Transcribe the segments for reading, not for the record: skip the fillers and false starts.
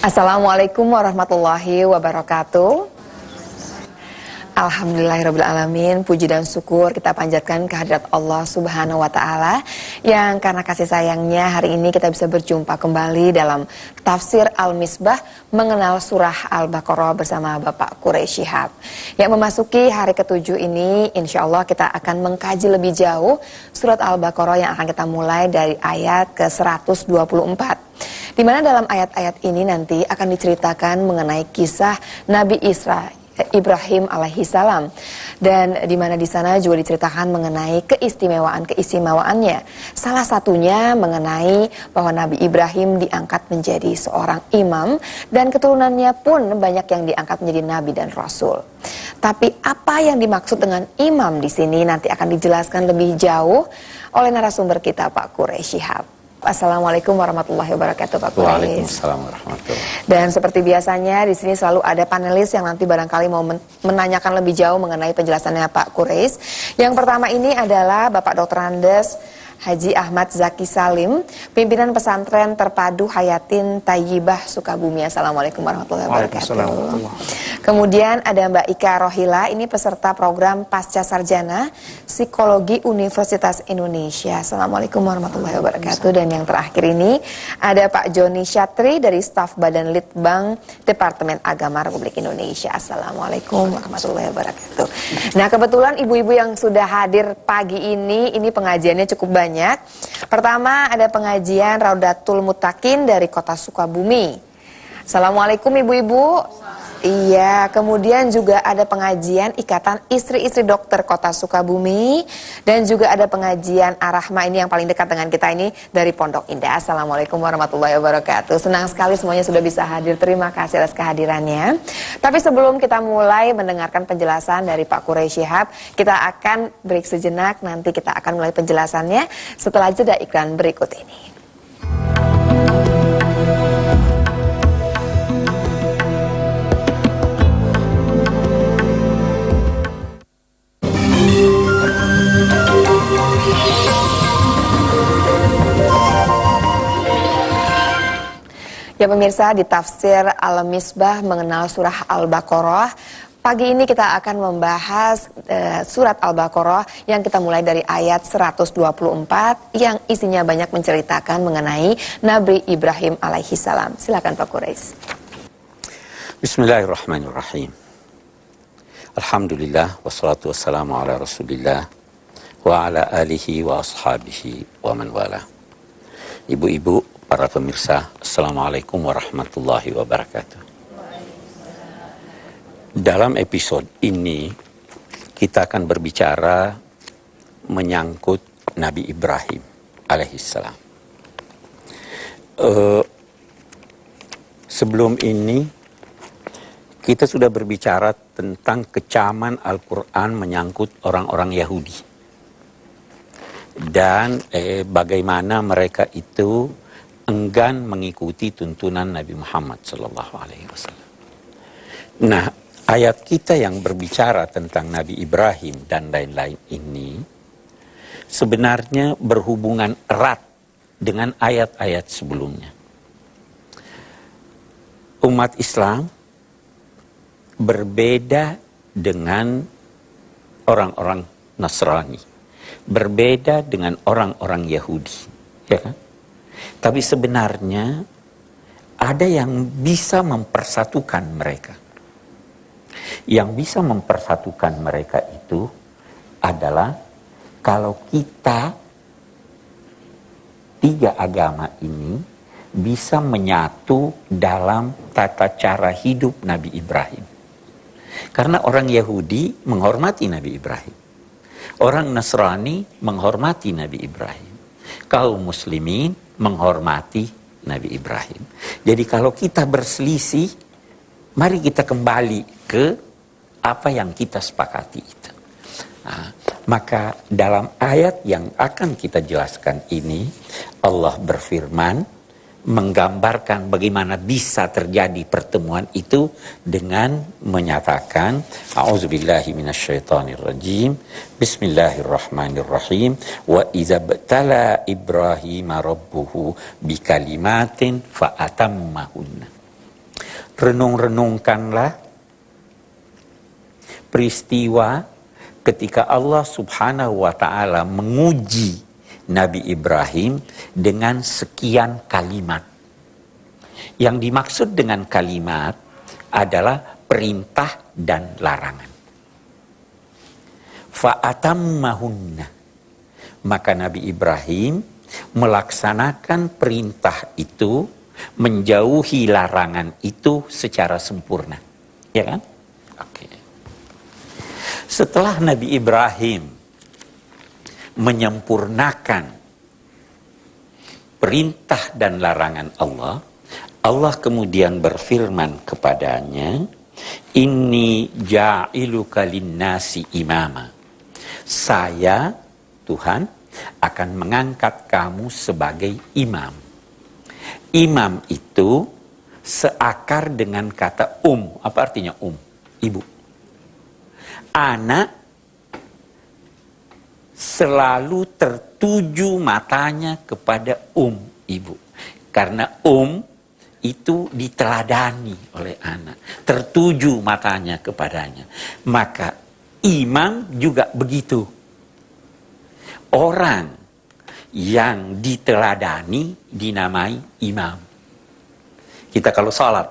Assalamualaikum warahmatullahi wabarakatuh. Alhamdulillahirrabbilalamin. Puji dan syukur kita panjatkan kehadirat Allah subhanahu wa ta'ala, yang karena kasih sayangnya hari ini kita bisa berjumpa kembali dalam tafsir Al-Misbah mengenal surah Al-Baqarah bersama Bapak Quraish Shihab. Yang memasuki hari ke-7 ini, insya Allah kita akan mengkaji lebih jauh surat Al-Baqarah yang akan kita mulai dari ayat ke-124. Di mana dalam ayat-ayat ini nanti akan diceritakan mengenai kisah Nabi Ibrahim alaihissalam, dan di mana di sana juga diceritakan mengenai keistimewaannya. Salah satunya mengenai bahwa Nabi Ibrahim diangkat menjadi seorang imam dan keturunannya pun banyak yang diangkat menjadi nabi dan rasul. Tapi apa yang dimaksud dengan imam di sini nanti akan dijelaskan lebih jauh oleh narasumber kita, Pak Quraish Shihab. Assalamualaikum warahmatullahi wabarakatuh, Pak Quraish. Waalaikumsalam warahmatullahi wabarakatuh. Dan seperti biasanya di sini selalu ada panelis yang nanti barangkali mau menanyakan lebih jauh mengenai penjelasannya Pak Quraish. Yang pertama ini adalah Bapak Dr. Andes Haji Ahmad Zaki Salim, pimpinan pesantren Terpadu Hayatin Thayyibah Sukabumi. Assalamualaikum warahmatullahi wabarakatuh. Kemudian ada Mbak Ika Rohila, ini peserta program Pasca Sarjana Psikologi Universitas Indonesia. Assalamualaikum warahmatullahi wabarakatuh. Dan yang terakhir ini ada Pak Joni Syatri dari staf Badan Litbang Departemen Agama Republik Indonesia. Assalamualaikum warahmatullahi wabarakatuh. Nah, kebetulan ibu-ibu yang sudah hadir pagi ini pengajiannya cukup banyak. Pertama ada pengajian Raudatul Muttaqin dari Kota Sukabumi. Assalamualaikum ibu-ibu. Iya, kemudian juga ada pengajian Ikatan Istri-Istri Dokter Kota Sukabumi, dan juga ada pengajian Ar-Rahmah, ini yang paling dekat dengan kita ini dari Pondok Indah. Assalamualaikum warahmatullahi wabarakatuh. Senang sekali semuanya sudah bisa hadir. Terima kasih atas kehadirannya. Tapi sebelum kita mulai mendengarkan penjelasan dari Pak Quraish Shihab, kita akan break sejenak. Nanti kita akan mulai penjelasannya setelah jeda iklan berikut ini. Ya pemirsa, di tafsir Al-Misbah mengenal surah Al-Baqarah, pagi ini kita akan membahas surat Al-Baqarah yang kita mulai dari ayat 124 yang isinya banyak menceritakan mengenai Nabi Ibrahim alaihissalam. Silakan Pak Quraish. Bismillahirrahmanirrahim. Alhamdulillah wassalatu wassalamu ala Rasulillah wa ala alihi wa ashabihi wa man wala. Ibu-ibu, para pemirsa, Assalamualaikum warahmatullahi wabarakatuh. Dalam episode ini kita akan berbicara menyangkut Nabi Ibrahim alaihissalam. Sebelum ini kita sudah berbicara tentang kecaman Al-Quran menyangkut orang-orang Yahudi, dan bagaimana mereka itu enggan mengikuti tuntunan Nabi Muhammad SAW. Nah, ayat kita yang berbicara tentang Nabi Ibrahim dan lain-lain ini sebenarnya berhubungan erat dengan ayat-ayat sebelumnya. Umat Islam berbeda dengan orang-orang Nasrani, berbeda dengan orang-orang Yahudi, ya kan? Tapi sebenarnya ada yang bisa mempersatukan mereka. Yang bisa mempersatukan mereka itu adalah kalau kita tiga agama ini bisa menyatu dalam tata cara hidup Nabi Ibrahim. Karena orang Yahudi menghormati Nabi Ibrahim. Orang Nasrani menghormati Nabi Ibrahim. Kaum muslimin menghormati Nabi Ibrahim. Jadi kalau kita berselisih, mari kita kembali ke apa yang kita sepakati itu. Nah, maka dalam ayat yang akan kita jelaskan ini, Allah berfirman menggambarkan bagaimana bisa terjadi pertemuan itu dengan menyatakan a'udzubillahi minasyaitonirrajim, bismillahirrahmanirrahim, wa idza btala Ibrahim rabbuhu bikalimatin fa atammahunna. renung-renungkanlah peristiwa ketika Allah Subhanahu wa Ta'ala menguji Nabi Ibrahim dengan sekian kalimat. Yang dimaksud dengan kalimat adalah perintah dan larangan. Fa'atammahunna. Maka Nabi Ibrahim melaksanakan perintah itu, menjauhi larangan itu secara sempurna. Ya kan? Oke. Setelah Nabi Ibrahim menyempurnakan perintah dan larangan Allah, Allah kemudian berfirman kepadanya, Inni ja'iluka linnasi imama. Saya, Tuhan, akan mengangkat kamu sebagai imam. Imam itu seakar dengan kata Apa artinya Ibu. Anak selalu tertuju matanya kepada ibu. Karena itu diteladani oleh anak. Tertuju matanya kepadanya. Maka imam juga begitu. Orang yang diteladani dinamai imam. Kita kalau sholat,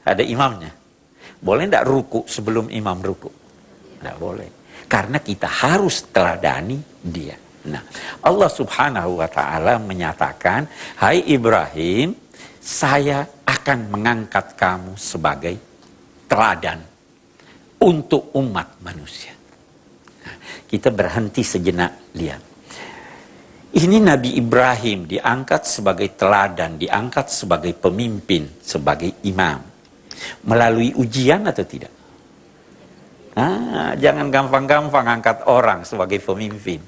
ada imamnya. Boleh tidak ruku sebelum imam ruku? Tidak boleh. Karena kita harus teladani dia. Nah, Allah Subhanahu wa Ta'ala menyatakan, Hai Ibrahim, saya akan mengangkat kamu sebagai teladan untuk umat manusia. Nah, kita berhenti sejenak, lihat. Ini Nabi Ibrahim diangkat sebagai teladan, diangkat sebagai pemimpin, sebagai imam. Melalui ujian atau tidak? Jangan gampang-gampang angkat orang sebagai pemimpin.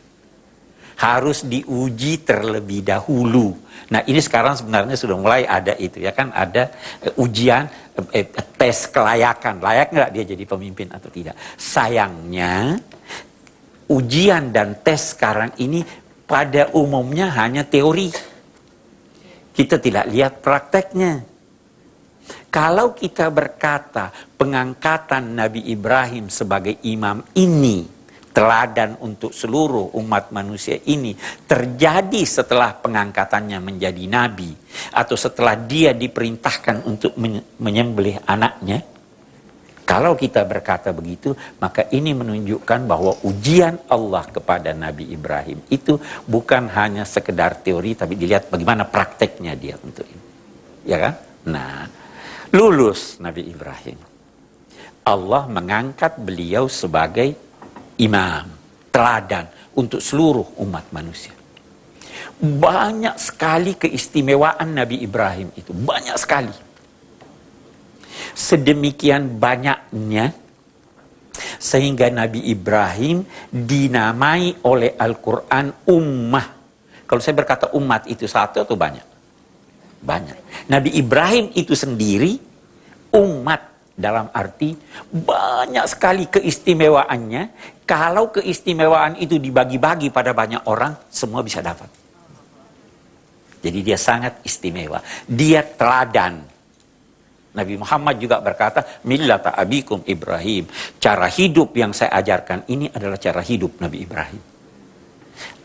Harus diuji terlebih dahulu. Nah, ini sekarang sebenarnya sudah mulai ada itu, ya kan? Ada ujian, tes kelayakan. Layak nggak dia jadi pemimpin atau tidak? Sayangnya, ujian dan tes sekarang ini pada umumnya hanya teori. Kita tidak lihat prakteknya. Kalau kita berkata pengangkatan Nabi Ibrahim sebagai imam ini, teladan untuk seluruh umat manusia ini, terjadi setelah pengangkatannya menjadi nabi, atau setelah dia diperintahkan untuk menyembelih anaknya, kalau kita berkata begitu, maka ini menunjukkan bahwa ujian Allah kepada Nabi Ibrahim itu bukan hanya sekedar teori, tapi dilihat bagaimana prakteknya dia untuk ini. Ya kan? Nah, lulus Nabi Ibrahim. Allah mengangkat beliau sebagai imam, teladan untuk seluruh umat manusia. Banyak sekali keistimewaan Nabi Ibrahim itu, banyak sekali. Sedemikian banyaknya sehingga Nabi Ibrahim dinamai oleh Al-Quran ummah. Kalau saya berkata umat itu satu atau banyak? Banyak. Nabi Ibrahim itu sendiri umat, dalam arti banyak sekali keistimewaannya. Kalau keistimewaan itu dibagi-bagi pada banyak orang, semua bisa dapat. Jadi dia sangat istimewa. Dia teladan. Nabi Muhammad juga berkata, millata abikum Ibrahim. Cara hidup yang saya ajarkan ini adalah cara hidup Nabi Ibrahim.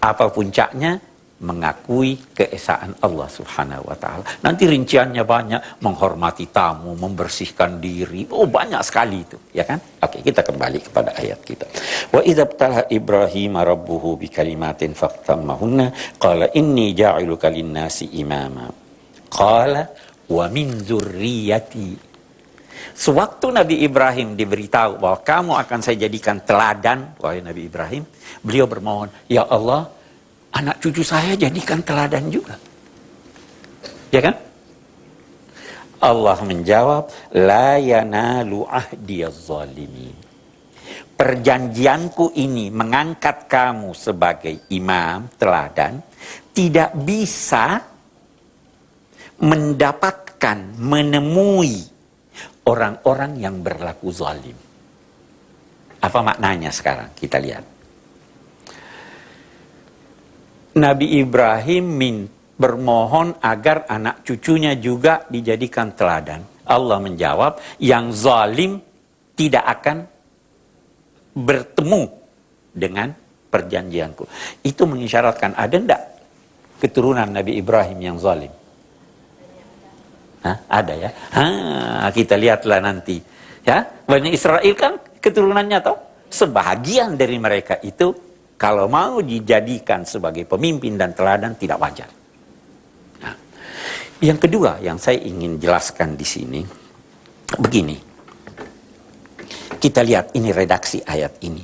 Apa puncaknya? Mengakui keesaan Allah Subhanahu wa Ta'ala. Nanti rinciannya banyak, menghormati tamu, membersihkan diri. Oh, banyak sekali itu, ya kan? Oke, kita kembali kepada ayat kita. Wa idza btala Ibrahim rabbuhu bikalimatin faqtammahunna qala inni ja'iluka lin-nasi imama. Qala wa min dzurriyyati. Sewaktu Nabi Ibrahim diberitahu bahwa kamu akan saya jadikan teladan, wahai Nabi Ibrahim, beliau bermohon, ya Allah, anak cucu saya jadikan teladan juga. Ya kan? Allah menjawab, la yanalu ahdiyaz zalimin. Perjanjianku ini mengangkat kamu sebagai imam, teladan, tidak bisa mendapatkan, menemui orang-orang yang berlaku zalim. Apa maknanya sekarang? Kita lihat. Nabi Ibrahim bermohon agar anak cucunya juga dijadikan teladan. Allah menjawab, yang zalim tidak akan bertemu dengan perjanjianku. Itu mengisyaratkan ada enggak keturunan Nabi Ibrahim yang zalim? Hah? Ada ya? Kita lihatlah nanti. Ya, Bani Israel kan keturunannya toh. Sebahagian dari mereka itu kalau mau dijadikan sebagai pemimpin dan teladan tidak wajar. Nah, yang kedua yang saya ingin jelaskan di sini begini. Kita lihat ini redaksi ayat ini.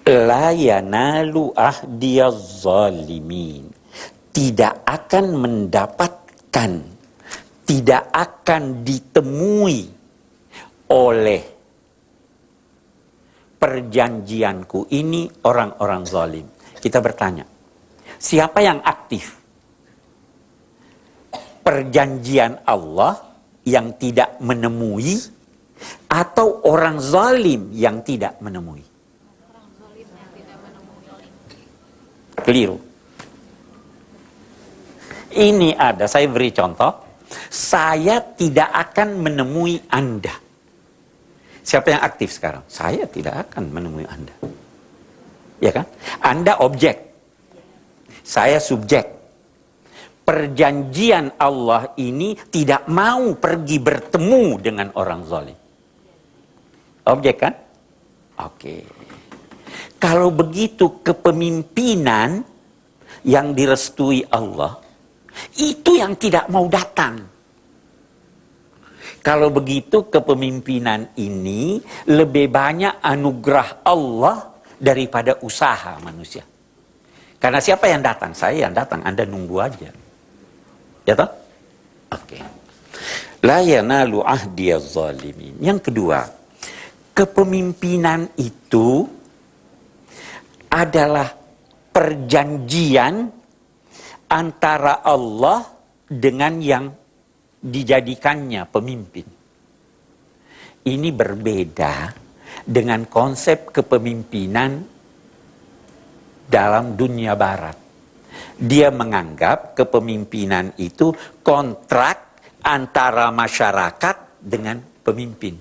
La yanalu ahdiyaz zalimin. Tidak akan mendapatkan, tidak akan ditemui oleh perjanjianku ini orang-orang zalim. Kita bertanya, siapa yang aktif? Perjanjian Allah yang tidak menemui atau orang zalim yang tidak menemui? Keliru. Ini ada, saya beri contoh. Saya tidak akan menemui Anda. Siapa yang aktif sekarang? Saya tidak akan menemui Anda. Ya kan? Anda objek. Saya subjek. Perjanjian Allah ini tidak mau pergi bertemu dengan orang zalim. Objek kan? Oke. Kalau begitu kepemimpinan yang direstui Allah, itu yang tidak mau datang. Kalau begitu kepemimpinan ini lebih banyak anugerah Allah daripada usaha manusia. Karena siapa yang datang? Saya yang datang, Anda nunggu aja. Ya toh? Oke. La yanalu ahdiyaz zalimin. Yang kedua, kepemimpinan itu adalah perjanjian antara Allah dengan yang dijadikannya pemimpin. Ini berbeda dengan konsep kepemimpinan dalam dunia barat. Dia menganggap kepemimpinan itu kontrak antara masyarakat dengan pemimpin.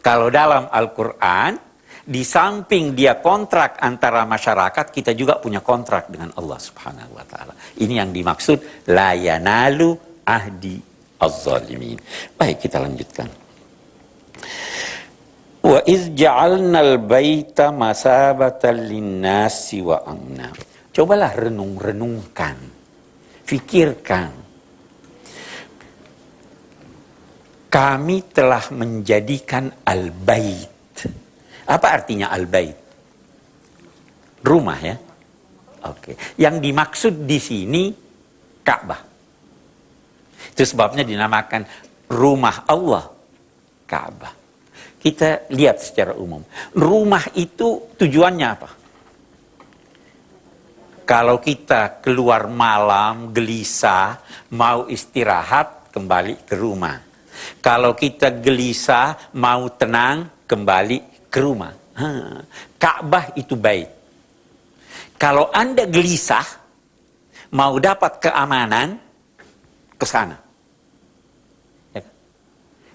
Kalau dalam Al-Quran, di samping dia kontrak antara masyarakat, kita juga punya kontrak dengan Allah Subhanahu wa taala. Ini yang dimaksud la yanalu ahdi az-zalimin. Baik, kita lanjutkan. Wa iz ja'alnal baita masabatan lin-nasi wa amna. Cobalah renung-renungkan. Fikirkan. Kami telah menjadikan al-bait. Apa artinya al-bait? Rumah ya. Oke. Yang dimaksud di sini Ka'bah. Itu sebabnya dinamakan rumah Allah Ka'bah. Kita lihat secara umum. Rumah itu tujuannya apa? Kalau kita keluar malam, gelisah, mau istirahat, kembali ke rumah. Kalau kita gelisah, mau tenang, kembali ke rumah. Ka'bah itu bait. Kalau Anda gelisah, mau dapat keamanan, ke sana. Ya.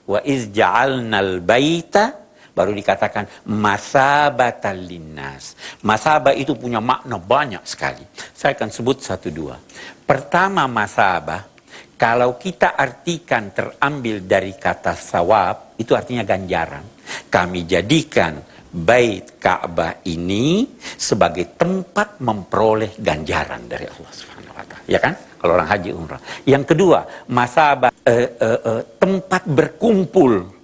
Wa iz ja'alnal baita, baru dikatakan masabatan linnas. Masabah itu punya makna banyak sekali. Saya akan sebut satu dua. Pertama, masabah, kalau kita artikan terambil dari kata sawab, itu artinya ganjaran. Kami jadikan bait Ka'bah ini sebagai tempat memperoleh ganjaran dari Allah Subhanahu wa taala. Ya kan? Kalau orang haji umrah. Yang kedua, masabah tempat berkumpul.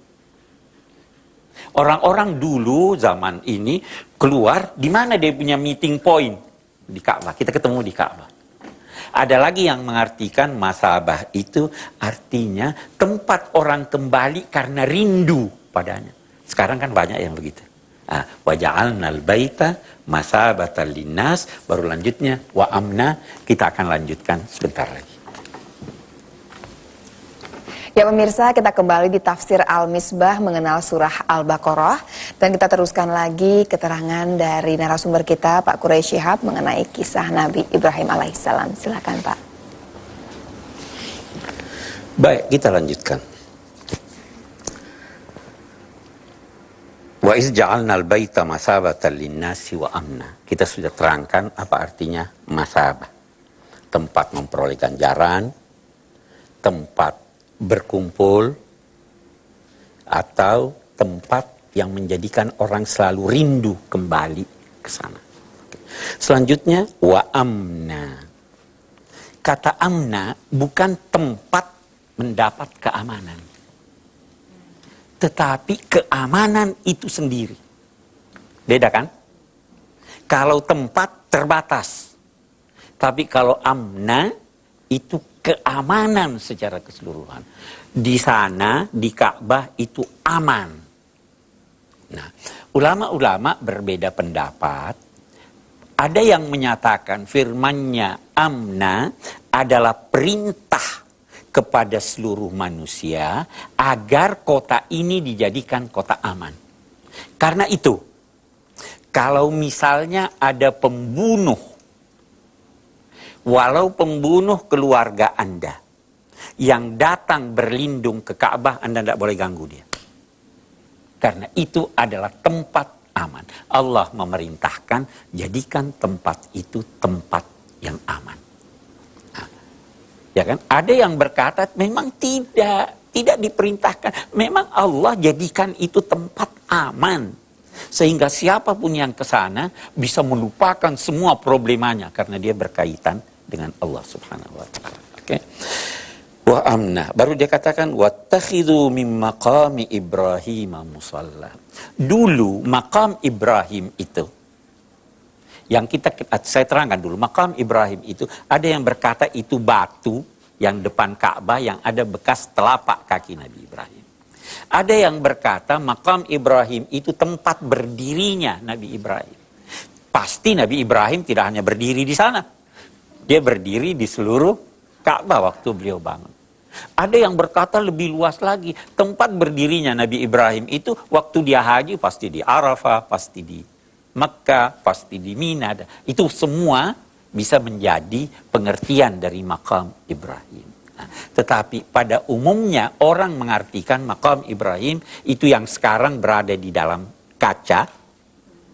Orang-orang dulu zaman ini keluar, di mana dia punya meeting point? Di Ka'bah. Kita ketemu di Ka'bah. Ada lagi yang mengartikan masabah itu artinya tempat orang kembali karena rindu padanya. Sekarang kan banyak yang begitu. Wa ja'alnal baita masabatan linnas, baru lanjutnya wa amna, kita akan lanjutkan sebentar lagi. Ya pemirsa, kita kembali di tafsir Al-Misbah mengenal surah Al-Baqarah. Dan kita teruskan lagi keterangan dari narasumber kita, Pak Quraish Shihab, mengenai kisah Nabi Ibrahim alaihissalam. Silakan Pak. Baik, kita lanjutkan. Wa iz ja'alnal baita masabatan linnasi wa amna. Kita sudah terangkan apa artinya masabah. Tempat memperoleh ganjaran, tempat berkumpul, atau tempat yang menjadikan orang selalu rindu kembali ke sana. Selanjutnya, wa amna. Kata amna bukan tempat mendapat keamanan, tetapi keamanan itu sendiri. Beda kan? Kalau tempat terbatas, tapi kalau amna itu keamanan secara keseluruhan. Di sana, di Ka'bah itu aman. Nah, ulama-ulama berbeda pendapat. Ada yang menyatakan firmannya amna adalah perintah kepada seluruh manusia agar kota ini dijadikan kota aman. Karena itu, kalau misalnya ada pembunuh, walau pembunuh keluarga Anda yang datang berlindung ke Ka'bah, Anda tidak boleh ganggu dia. Karena itu adalah tempat aman. Allah memerintahkan, jadikan tempat itu tempat yang aman. Nah, ya kan? Ada yang berkata memang tidak diperintahkan. Memang Allah jadikan itu tempat aman. Sehingga siapapun yang ke sana bisa melupakan semua problemanya karena dia berkaitan dengan Allah Subhanahu wa taala. Oke. Wa amna, baru dia katakan wattakhidhu min maqami Ibrahim musalla. Dulu maqam Ibrahim itu yang saya terangkan dulu, maqam Ibrahim itu ada yang berkata itu batu yang depan Ka'bah yang ada bekas telapak kaki Nabi Ibrahim. Ada yang berkata maqam Ibrahim itu tempat berdirinya Nabi Ibrahim. Pasti Nabi Ibrahim tidak hanya berdiri di sana. Dia berdiri di seluruh Ka'bah waktu beliau bangun. Ada yang berkata lebih luas lagi. Tempat berdirinya Nabi Ibrahim itu waktu dia haji pasti di Arafah, pasti di Mekah, pasti di Mina. Itu semua bisa menjadi pengertian dari maqam Ibrahim. Nah, tetapi pada umumnya orang mengartikan maqam Ibrahim itu yang sekarang berada di dalam kaca.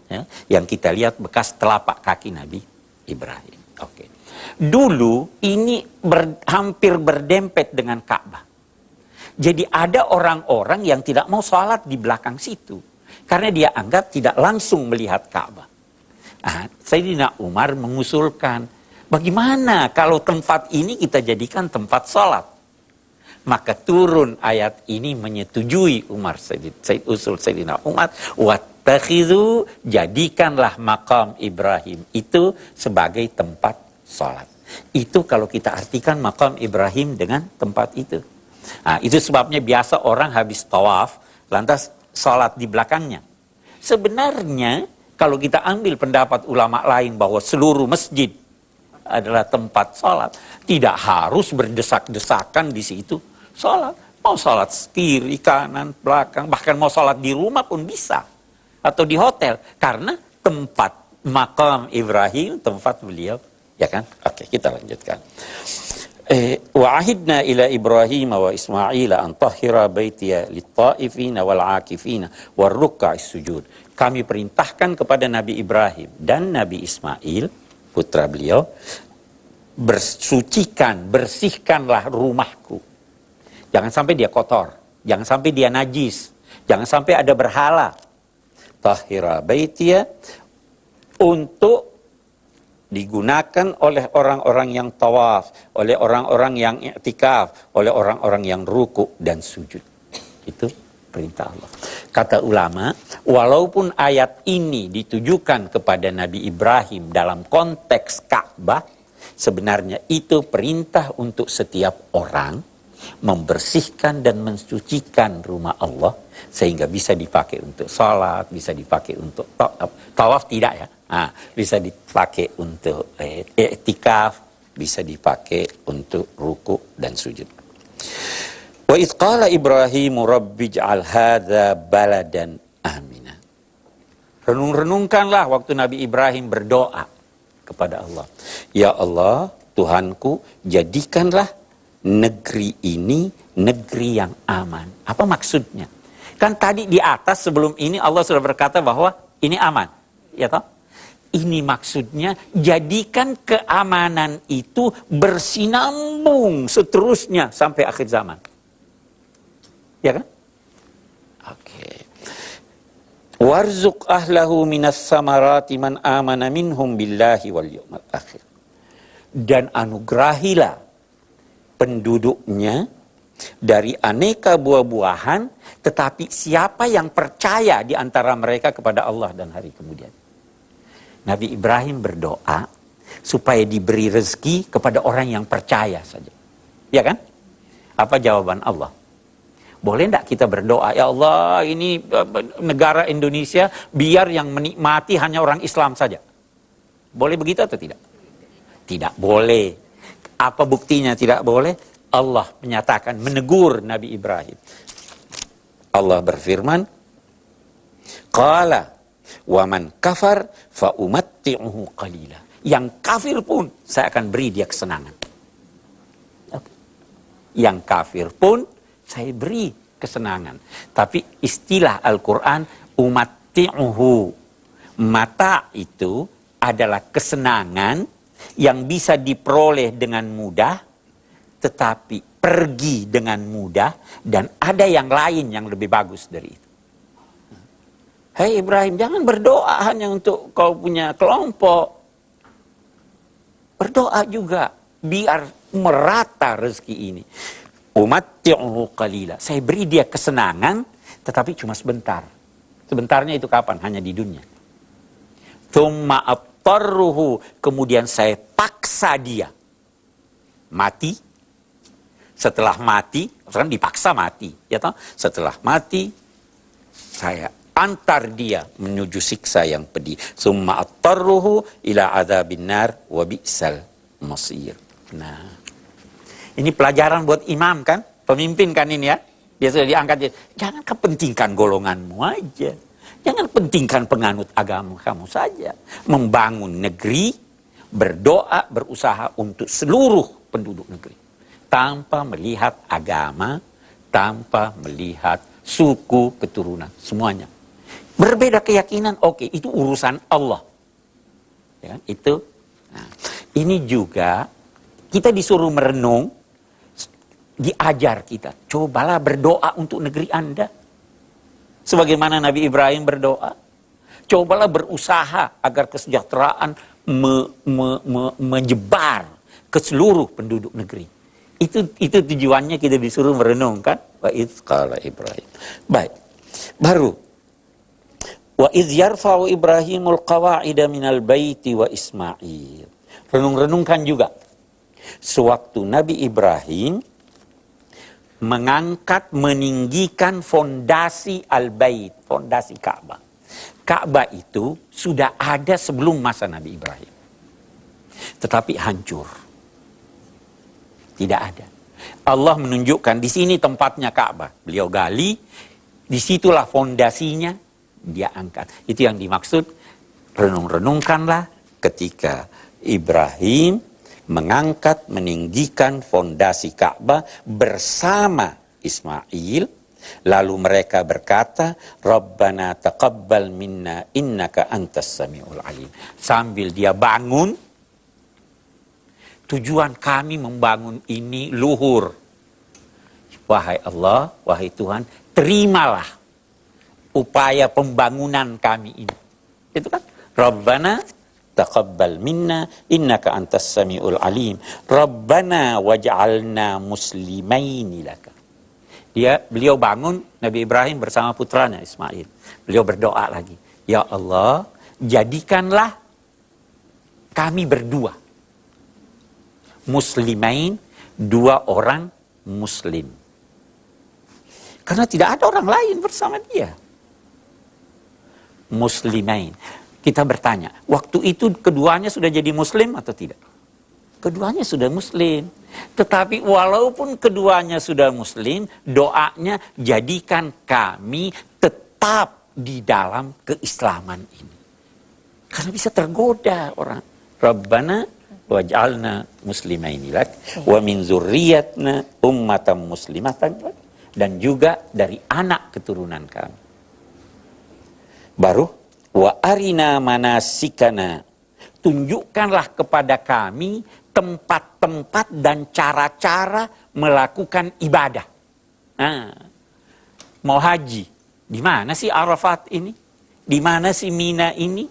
Ya, yang kita lihat bekas telapak kaki Nabi Ibrahim. Oke. Dulu ini hampir berdempet dengan Ka'bah. Jadi ada orang-orang yang tidak mau sholat di belakang situ. Karena dia anggap tidak langsung melihat Ka'bah. Nah, Sayyidina Umar mengusulkan, bagaimana kalau tempat ini kita jadikan tempat sholat? Maka turun ayat ini menyetujui usul Sayyidina Umar. Wattakhidhu, jadikanlah maqam Ibrahim itu sebagai tempat sholat. Itu kalau kita artikan maqam Ibrahim dengan tempat itu. Nah, itu sebabnya biasa orang habis tawaf, lantas sholat di belakangnya. Sebenarnya, kalau kita ambil pendapat ulama lain bahwa seluruh masjid adalah tempat sholat, tidak harus berdesak-desakan di situ sholat. Mau sholat kiri, kanan, belakang, bahkan mau sholat di rumah pun bisa. Atau di hotel. Karena tempat maqam Ibrahim, tempat beliau. Ya kan? Oke, kita lanjutkan. Wa ahidna ila Ibrahim wa Ismail an tahhira baitiya lit-ta'ifina wal 'akifina war ruk'is sujud. Kami perintahkan kepada Nabi Ibrahim dan Nabi Ismail, putra beliau, bersihkanlah rumahku. Jangan sampai dia kotor, jangan sampai dia najis, jangan sampai ada berhala. Tahhira baitiya untuk digunakan oleh orang-orang yang tawaf, oleh orang-orang yang i'tikaf, oleh orang-orang yang ruku dan sujud. Itu perintah Allah. Kata ulama, walaupun ayat ini ditujukan kepada Nabi Ibrahim dalam konteks Ka'bah, sebenarnya itu perintah untuk setiap orang membersihkan dan mensucikan rumah Allah sehingga bisa dipakai untuk sholat, bisa dipakai untuk tawaf tidak ya. Nah, bisa dipakai untuk i'tikaf, bisa dipakai untuk ruku dan sujud. Wa idz qala Ibrahim rabbi ij'al hadza baladan amina. Renung-renungkanlah waktu Nabi Ibrahim berdoa kepada Allah. Ya Allah, Tuhanku, jadikanlah negeri ini negeri yang aman. Apa maksudnya? Kan tadi di atas sebelum ini Allah sudah berkata bahwa ini aman. Ya toh? Ini maksudnya jadikan keamanan itu bersinambung seterusnya sampai akhir zaman. Ya kan? Oke. Warzuq ahlahu minas samarati man amana minhum billahi wal yawmal akhir. Dan anugerahilah penduduknya dari aneka buah-buahan, tetapi siapa yang percaya di antara mereka kepada Allah dan hari kemudian. Nabi Ibrahim berdoa supaya diberi rezeki kepada orang yang percaya saja. Ya kan? Apa jawaban Allah? Boleh enggak kita berdoa, ya Allah ini negara Indonesia biar yang menikmati hanya orang Islam saja. Boleh begitu atau tidak? Tidak boleh. Apa buktinya tidak boleh? Allah menyatakan, menegur Nabi Ibrahim. Allah berfirman, Qala wa man kafar fa umatti'uhu qalila. Yang kafir pun saya akan beri dia kesenangan. Yang kafir pun saya beri kesenangan. Tapi istilah Al-Quran, umatti'uhu. Mata itu adalah kesenangan yang bisa diperoleh dengan mudah, tetapi pergi dengan mudah, dan ada yang lain yang lebih bagus dari itu. Hei Ibrahim, jangan berdoa hanya untuk kau punya kelompok. Berdoa juga biar merata rezeki ini. Umatti'uhu qalila. Saya beri dia kesenangan, tetapi cuma sebentar. Sebentarnya itu kapan? Hanya di dunia. Tsumma attarruhu. Kemudian saya paksa dia mati. Setelah mati, kan dipaksa mati, ya toh? Setelah mati, saya antar dia menuju siksa yang pedih. Tsumma attarruhu ila adzabin nar wa bi'sal masir. Nah, ini pelajaran buat imam kan, pemimpin kan ini ya. Dia sudah diangkat. Jangan kepentingkan golonganmu aja. Jangan pentingkan penganut agama kamu saja. Membangun negeri, berdoa, berusaha untuk seluruh penduduk negeri. Tanpa melihat agama, tanpa melihat suku, keturunan, semuanya. Berbeda keyakinan, oke, itu urusan Allah. Ya, itu. Nah, ini juga kita disuruh merenung, diajar kita. Cobalah berdoa untuk negeri Anda. Sebagaimana Nabi Ibrahim berdoa. Cobalah berusaha agar kesejahteraan menyebar ke seluruh penduduk negeri. Itu tujuannya kita disuruh merenungkan. Wa idz qala Ibrahim. Baik. Baru. Wa idz yarfa'u Ibrahimul qawa'ida minal baiti wa Ismail. Renung-renungkan juga. Sewaktu Nabi Ibrahim mengangkat, meninggikan fondasi al-bait, fondasi Ka'bah. Ka'bah itu sudah ada sebelum masa Nabi Ibrahim. Tetapi hancur. Tidak ada. Allah menunjukkan di sini tempatnya Ka'bah. Beliau gali, disitulah fondasinya, dia angkat. Itu yang dimaksud, renung-renungkanlah ketika Ibrahim mengangkat, meninggikan fondasi Ka'bah bersama Ismail. Lalu mereka berkata, Rabbana taqabbal minna innaka antas sami'ul alim. Sambil dia bangun, tujuan kami membangun ini luhur. Wahai Allah, wahai Tuhan, terimalah upaya pembangunan kami ini. Itu kan, Rabbana taqabbal minna innaka antas sami'ul alim. Rabbana waj'alna muslimaini laka. Beliau bangun, Nabi Ibrahim bersama putranya Ismail. Beliau berdoa lagi. Ya Allah, jadikanlah kami berdua muslimain, dua orang muslim. Karena tidak ada orang lain bersama dia. Muslimain. Kita bertanya, waktu itu keduanya sudah jadi muslim atau tidak? Keduanya sudah muslim. Tetapi walaupun keduanya sudah muslim, doanya jadikan kami tetap di dalam keislaman ini. Karena bisa tergoda orang. Rabbana waj'alna muslimaini lak wa min dzurriyyatina ummatan muslimatan lak, dan juga dari anak keturunan kami. Baru wa arina manasikana, tunjukkanlah kepada kami tempat-tempat dan cara-cara melakukan ibadah. Nah, mau haji, di mana sih Arafat ini? Di mana sih Mina ini?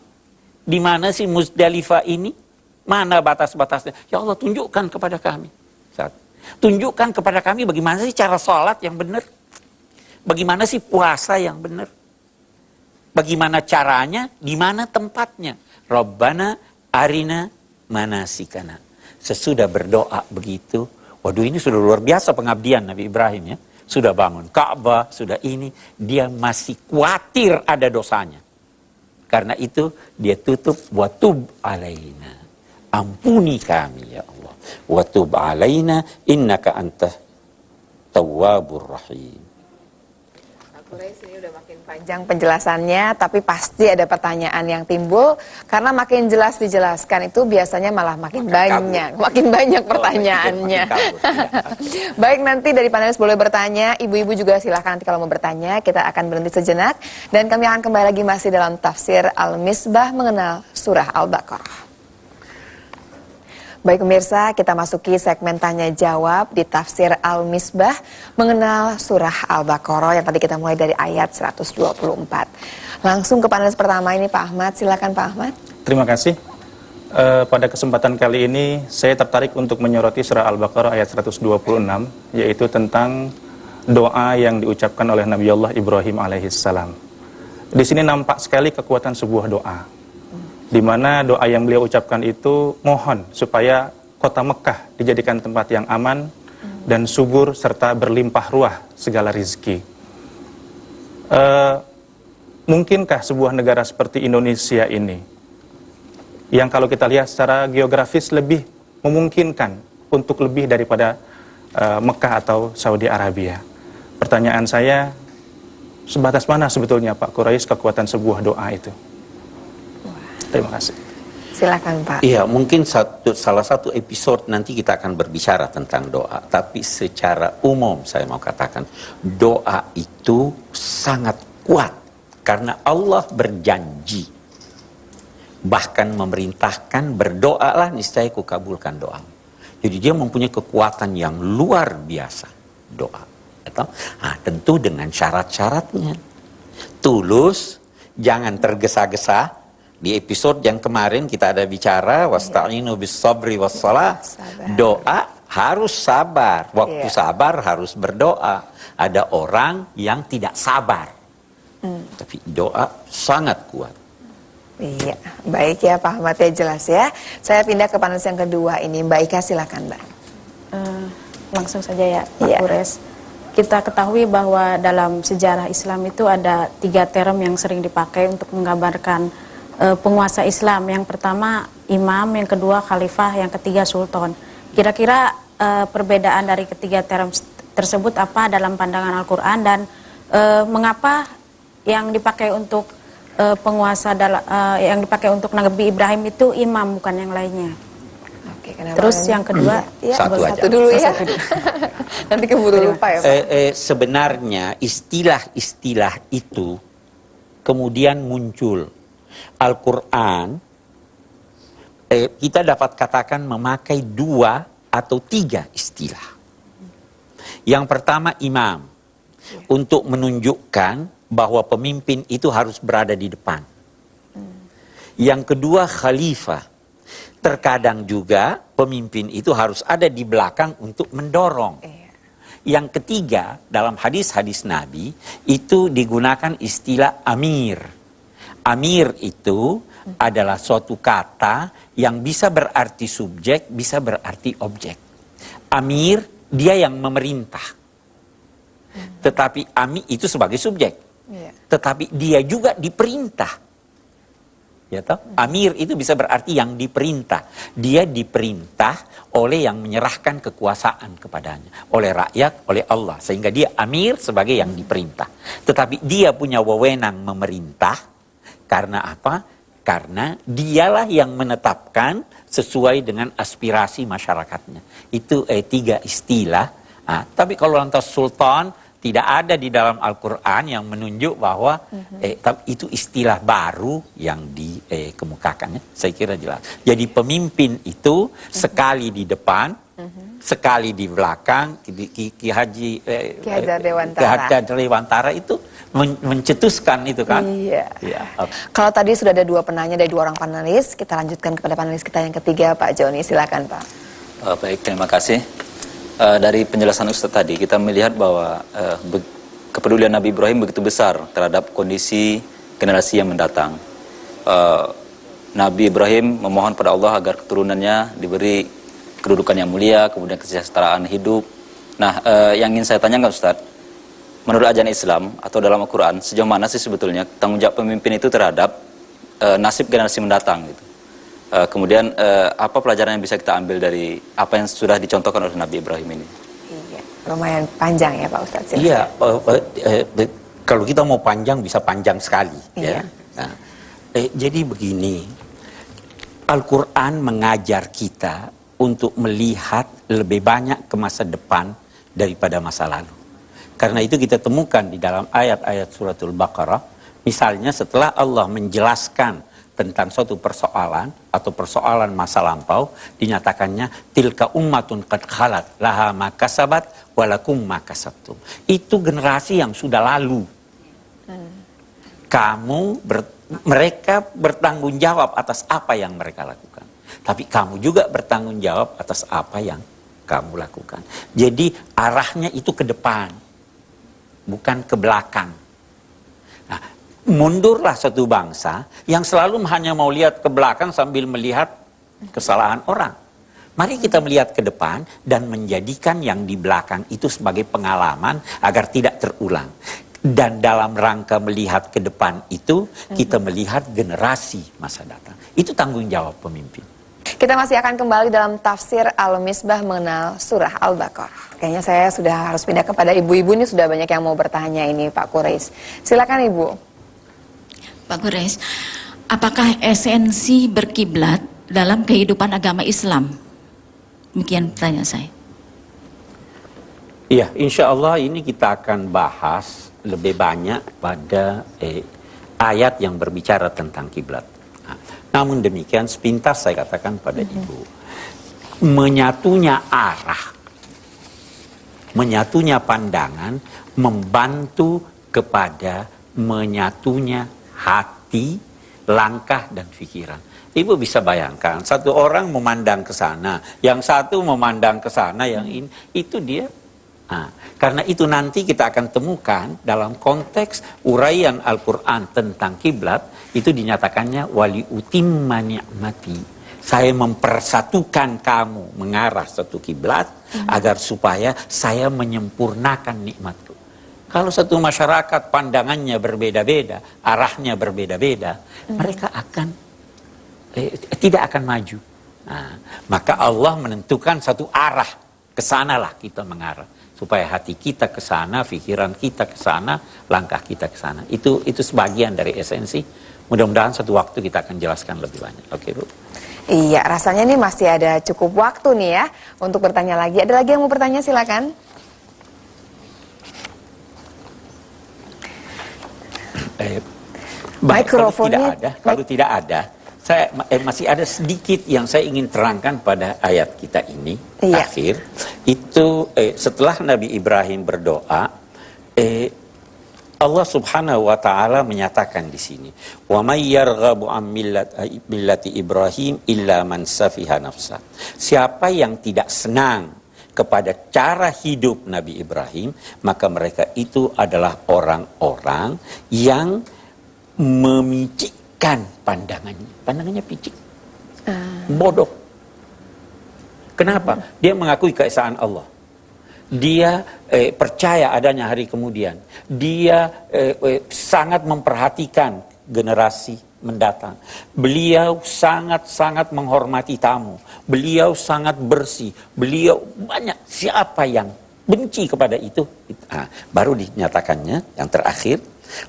Di mana sih Muzdalifah ini? Mana batas-batasnya? Ya Allah, tunjukkan kepada kami. Tunjukkan kepada kami bagaimana sih cara sholat yang benar. Bagaimana sih puasa yang benar. Bagaimana caranya, di mana tempatnya. Rabbana arina manasikana. Sesudah berdoa begitu, waduh ini sudah luar biasa pengabdian Nabi Ibrahim ya. Sudah bangun Ka'bah, sudah ini, dia masih khawatir ada dosanya. Karena itu dia tutup, watub alaina. Ampuni kami ya Allah. Watub alaina innaka anta tawwabur rahim. Quraisy ini udah makin panjang penjelasannya, tapi pasti ada pertanyaan yang timbul karena makin jelas dijelaskan itu biasanya malah makin banyak pertanyaannya. Baik, nanti dari panelis boleh bertanya, ibu-ibu juga silahkan nanti kalau mau bertanya. Kita akan berhenti sejenak dan kami akan kembali lagi masih dalam tafsir Al-Misbah mengenal surah Al-Baqarah. Baik pemirsa, kita masuki segmen tanya jawab di tafsir Al-Misbah mengenal surah Al-Baqarah yang tadi kita mulai dari ayat 124. Langsung ke panelis pertama ini Pak Ahmad, silakan Pak Ahmad. Terima kasih. Pada kesempatan kali ini saya tertarik untuk menyoroti surah Al-Baqarah ayat 126, yaitu tentang doa yang diucapkan oleh Nabi Allah Ibrahim alaihissalam. Di sini nampak sekali kekuatan sebuah doa, di mana doa yang beliau ucapkan itu mohon supaya kota Mekah dijadikan tempat yang aman dan subur serta berlimpah ruah segala rizki. Mungkinkah sebuah negara seperti Indonesia ini, yang kalau kita lihat secara geografis lebih memungkinkan untuk lebih daripada Mekah atau Saudi Arabia? Pertanyaan saya, sebatas mana sebetulnya Pak Quraisy kekuatan sebuah doa itu? Terima kasih. Silakan Pak. Iya, mungkin salah satu episode nanti kita akan berbicara tentang doa. Tapi secara umum saya mau katakan, doa itu sangat kuat. Karena Allah berjanji. Bahkan memerintahkan, berdoalah niscaya kukabulkan doa. Jadi dia mempunyai kekuatan yang luar biasa. Doa. Nah, tentu dengan syarat-syaratnya. Tulus, jangan tergesa-gesa. Di episode yang kemarin kita ada bicara wasta'inu bis sabri was shalah. Doa harus sabar. Waktu sabar harus berdoa. Ada orang yang tidak sabar. Tapi doa sangat kuat. Iya, baik ya Pak Ahmad ya, jelas ya. Saya pindah ke panelis yang kedua ini. Mbak Ika silakan Mbak. Langsung saja ya Pak Quraisy. Kita ketahui bahwa dalam sejarah Islam itu ada 3 term yang sering dipakai untuk menggambarkan penguasa Islam. Yang pertama imam, yang kedua khalifah, yang ketiga sultan. Kira-kira perbedaan dari ketiga term tersebut apa dalam pandangan Al-Quran, dan mengapa yang dipakai untuk penguasa yang dipakai untuk Nabi Ibrahim itu imam bukan yang lainnya? Oke, kenapa? Terus yang kedua satu dulu ya. Nanti keburu lupa ya Pak. Sebenarnya istilah-istilah itu kemudian muncul. Al-Quran kita dapat katakan memakai 2 atau 3 istilah. Yang pertama imam, untuk menunjukkan bahwa pemimpin itu harus berada di depan. Yang kedua khalifah, terkadang juga pemimpin itu harus ada di belakang untuk mendorong. Yang ketiga, dalam hadis-hadis Nabi itu digunakan istilah amir. Amir itu adalah suatu kata yang bisa berarti subjek, bisa berarti objek. Amir, dia yang memerintah. Tetapi itu sebagai subjek. Tetapi dia juga diperintah. Ya toh? Amir itu bisa berarti yang diperintah. Dia diperintah oleh yang menyerahkan kekuasaan kepadanya. Oleh rakyat, oleh Allah. Sehingga dia amir sebagai yang diperintah. Tetapi dia punya wewenang memerintah. Karena apa? Karena dialah yang menetapkan sesuai dengan aspirasi masyarakatnya. Itu 3 istilah. Tapi kalau lantas sultan tidak ada di dalam Al-Quran yang menunjuk bahwa itu istilah baru yang dikemukakannya. Saya kira jelas. Jadi pemimpin itu sekali di depan, sekali di belakang. Ki Haji Dewantara itu mencetuskan itu kan. Iya. Kalau tadi sudah ada 2 penanya dari 2 orang panelis, kita lanjutkan kepada panelis kita yang ketiga, Pak Joni. Silakan, Pak. Baik, terima kasih. Dari penjelasan Ustadz tadi, kita melihat bahwa kepedulian Nabi Ibrahim begitu besar terhadap kondisi generasi yang mendatang. Nabi Ibrahim memohon pada Allah agar keturunannya diberi kedudukan yang mulia, kemudian kesejahteraan hidup. Nah, yang ingin saya tanyakan Ustadz, menurut ajaran Islam atau dalam Al-Quran, sejauh mana sih sebetulnya tanggung jawab pemimpin itu terhadap nasib generasi mendatang gitu? Kemudian apa pelajaran yang bisa kita ambil dari apa yang sudah dicontohkan oleh Nabi Ibrahim ini? Iya, lumayan panjang ya Pak Ustadz. Iya, kalau kita mau panjang bisa panjang sekali. Iya. Ya. Nah, jadi begini, Al-Quran mengajar kita untuk melihat lebih banyak ke masa depan daripada masa lalu. Karena itu kita temukan di dalam ayat-ayat suratul Baqarah, misalnya setelah Allah menjelaskan tentang suatu persoalan atau persoalan masa lampau, dinyatakannya tilka ummatun qad khalat laha ma kasabat walakum ma kasabtum. Itu generasi yang sudah lalu. Mereka bertanggung jawab atas apa yang mereka lakukan. Tapi kamu juga bertanggung jawab atas apa yang kamu lakukan. Jadi arahnya itu ke depan, bukan ke belakang. Nah, mundurlah satu bangsa yang selalu hanya mau lihat ke belakang sambil melihat kesalahan orang. Mari kita melihat ke depan dan menjadikan yang di belakang itu sebagai pengalaman agar tidak terulang. Dan dalam rangka melihat ke depan itu, kita melihat generasi masa datang. Itu tanggung jawab pemimpin. Kita masih akan kembali dalam tafsir Al-Misbah mengenal surah Al-Baqarah. Kayaknya saya sudah harus pindah kepada ibu-ibu, ini sudah banyak yang mau bertanya ini Pak Qureis. Silakan Ibu. Pak Qureis, apakah esensi berkiblat dalam kehidupan agama Islam? Demikian pertanyaan saya. Iya, insya Allah ini kita akan bahas lebih banyak pada ayat yang berbicara tentang kiblat. Namun demikian, sepintas saya katakan pada Ibu, menyatunya arah, menyatunya pandangan, membantu kepada menyatunya hati, langkah, dan pikiran. Ibu bisa bayangkan, satu orang memandang ke sana, yang satu memandang ke sana, yang ini, itu dia. Nah, karena itu nanti kita akan temukan dalam konteks uraian Al-Quran tentang kiblat, itu dinyatakannya wali utimma ni'mati. Saya mempersatukan kamu mengarah satu kiblat agar supaya saya menyempurnakan nikmatku. Kalau satu masyarakat pandangannya berbeda-beda, arahnya berbeda-beda, mereka akan tidak akan maju. Nah, maka Allah menentukan satu arah, kesanalah kita mengarah. Supaya hati kita ke sana, pikiran kita ke sana, langkah kita ke sana. Itu sebagian dari esensi. Mudah-mudahan satu waktu kita akan jelaskan lebih banyak. Oke, Bu. Iya, rasanya nih masih ada cukup waktu nih ya untuk bertanya lagi. Ada lagi yang mau bertanya, silakan. Mikrofonnya. Kalau tidak ada, saya masih ada sedikit yang saya ingin terangkan pada ayat kita ini. Iya. Akhir itu setelah Nabi Ibrahim berdoa, Allah Subhanahu wa taala menyatakan di sini, "Wa may yarghabu an millati Ibrahim illa man safiha nafsa." Siapa yang tidak senang kepada cara hidup Nabi Ibrahim, maka mereka itu adalah orang-orang yang memicikkan pandangannya picik, bodoh. Kenapa? Dia mengakui keesaan Allah. Dia percaya adanya hari kemudian. Dia sangat memperhatikan generasi mendatang. Beliau sangat-sangat menghormati tamu. Beliau sangat bersih. Beliau banyak. Siapa yang benci kepada itu? Baru dinyatakannya yang terakhir.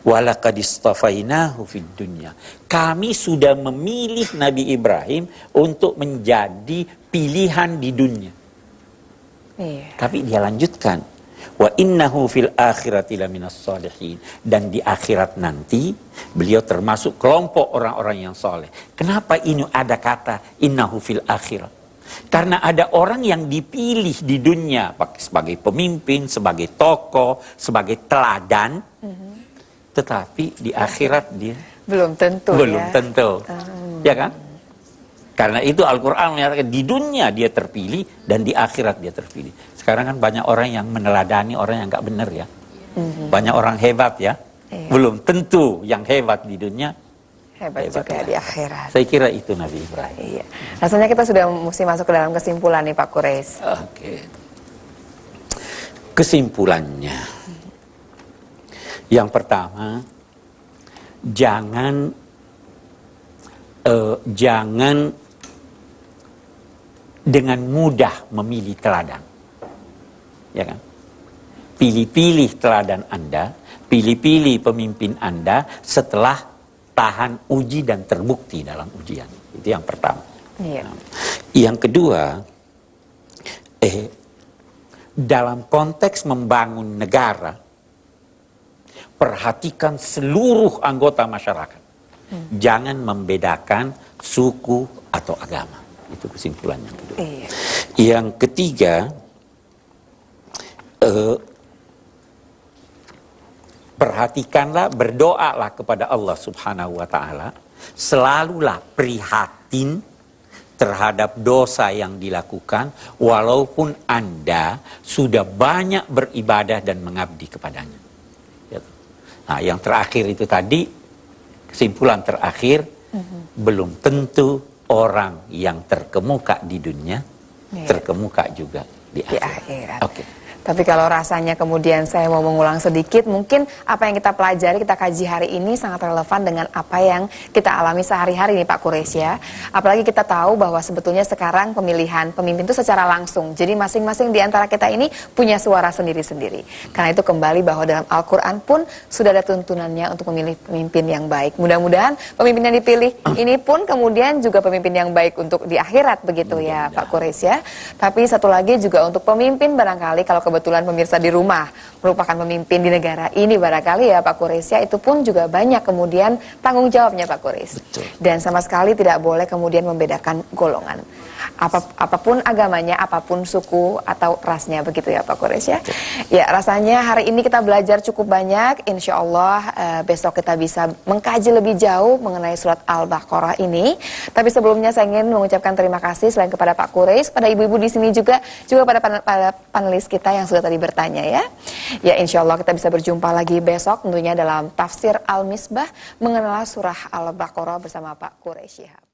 Walaqad istafainahu fid dunya. Kami sudah memilih Nabi Ibrahim untuk menjadi pilihan di dunia. Iya. Tapi dia lanjutkan, wa innahu fil akhirati laminas sholihin. Dan di akhirat nanti beliau termasuk kelompok orang-orang yang soleh. Kenapa ini ada kata innahu fil akhirat? Karena ada orang yang dipilih di dunia sebagai pemimpin, sebagai tokoh, sebagai teladan. Tetapi di akhirat dia Belum tentu belum ya. tentu. Ya kan? Karena itu Al-Quran menyatakan di dunia dia terpilih dan di akhirat dia terpilih. Sekarang kan banyak orang yang meneladani orang yang nggak benar ya. Banyak orang hebat ya. Iya. Belum tentu yang hebat di dunia Hebat juga di akhirat. Saya kira itu Nabi Ibrahim. Iya. Rasanya kita sudah mesti masuk ke dalam kesimpulan nih Pak Quraisy. Oke. Kesimpulannya. Yang pertama, jangan dengan mudah memilih teladan. Ya kan? Pilih-pilih teladan Anda, pilih-pilih pemimpin Anda setelah tahan uji dan terbukti dalam ujian. Itu yang pertama. Iya. Yang kedua, dalam konteks membangun negara, perhatikan seluruh anggota masyarakat. Jangan membedakan suku atau agama. Itu kesimpulan yang kedua. Iya. Yang ketiga, perhatikanlah, berdoalah kepada Allah Subhanahu wa Ta'ala. Selalulah prihatin terhadap dosa yang dilakukan, walaupun Anda sudah banyak beribadah dan mengabdi kepadanya. Nah, yang terakhir itu tadi, kesimpulan terakhir, belum tentu orang yang terkemuka di dunia, terkemuka juga di akhirat. Oke. Tapi kalau rasanya kemudian saya mau mengulang sedikit, mungkin apa yang kita pelajari, kita kaji hari ini sangat relevan dengan apa yang kita alami sehari-hari nih Pak Quraisy ya. Apalagi kita tahu bahwa sebetulnya sekarang pemilihan pemimpin itu secara langsung. Jadi masing-masing di antara kita ini punya suara sendiri-sendiri. Karena itu kembali bahwa dalam Al-Quran pun sudah ada tuntunannya untuk memilih pemimpin yang baik. Mudah-mudahan pemimpin yang dipilih ini pun kemudian juga pemimpin yang baik untuk di akhirat begitu ya Pak Quraisy ya. Tapi satu lagi juga untuk pemimpin barangkali kalau kebetulan pemirsa di rumah merupakan pemimpin di negara ini barangkali ya Pak Quraisy ya, itu pun juga banyak kemudian tanggung jawabnya Pak Quraisy. Dan sama sekali tidak boleh kemudian membedakan golongan. Apapun agamanya, apapun suku atau rasnya begitu ya Pak Quraisy ya. Ya rasanya hari ini kita belajar cukup banyak. Insya Allah besok kita bisa mengkaji lebih jauh mengenai surat Al-Baqarah ini. Tapi sebelumnya saya ingin mengucapkan terima kasih selain kepada Pak Quraisy, pada ibu-ibu di sini juga pada panelis kita yang sudah tadi bertanya ya. Ya insya Allah kita bisa berjumpa lagi besok tentunya dalam tafsir Al-Misbah mengenal surah Al-Baqarah bersama Pak Quraisy Shihab.